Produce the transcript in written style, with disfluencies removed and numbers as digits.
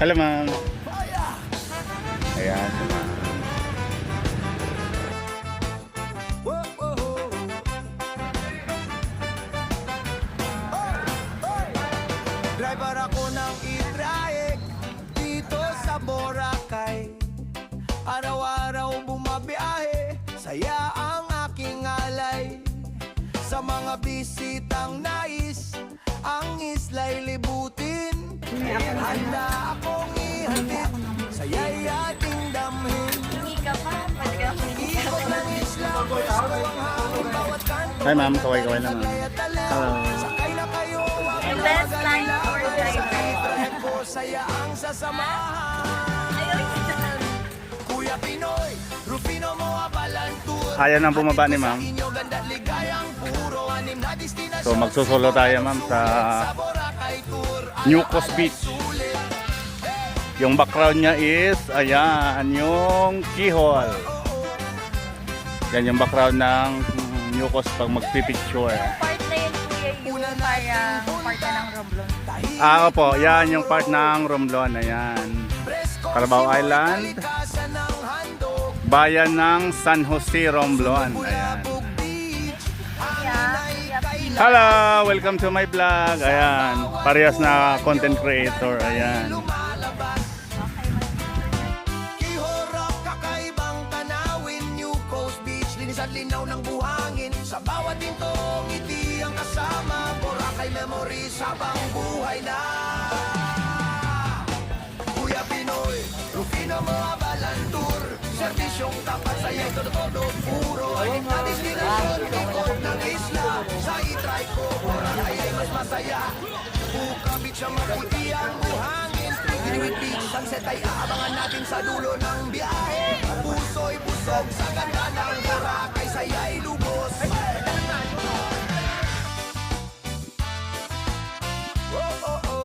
Hello, ma'am. Ayan, si ma'am. Driver ako ng e-trike dito sa Boracay. Araw-araw bumabiyahe, saya ang aking alay. Sa mga bisitang nais, ang isla'y libutin. Handa akong ihatid, saya'y ating damhin. Hindi ka pa, pwede ka ako Ikot ng isla, presko ang hangin, bawat kanto. Hi, ma'am. Kaway-kaway lang, ma'am. Hello. Sakay na kayo, wag The best line for driver. drive ko, saya ang sasamahan. Kuya Pinoy, Rufino mo abalantur. Ayaw nang bumaba ni ma'am. Inyo ganda't ligayang puro anim na destinasyon. So, magsusolo tayo, ma'am, sa Boracay Tour. New Coast Beach. Yung background niya is, ayan, yung keyhole. Yan yung background ng New Coast pag magpipicture. Part na yun, kuya, yung parang part na ng Romblon. Ah, opo, yan yung part ng Romblon. Ayan. Carabao Island. Bayan ng San Jose, Romblon. Ayan. Hello! Welcome to my vlog. Ayan. Parehas na content creator. Ayan. Kihorok, kakaibang tanawin, New Coast Beach, linis at linaw ng buhangin. Sa bawat tintong ngiti ang kasama, Boracay memories habang buhay na. Kuya Pinoy, Rufino mo abalantur, serbisyong tapat sa'yo'y todo-todo puro. Anim na destinasyon, likod ng isla, sa i-try ko, Boracay ay mas masaya. Buka Beach ang maputi ang buhangin, Inuit Beach, sunset ay aabangan natin sa dulo ng biyahe. Puso'y busog sa ganda ng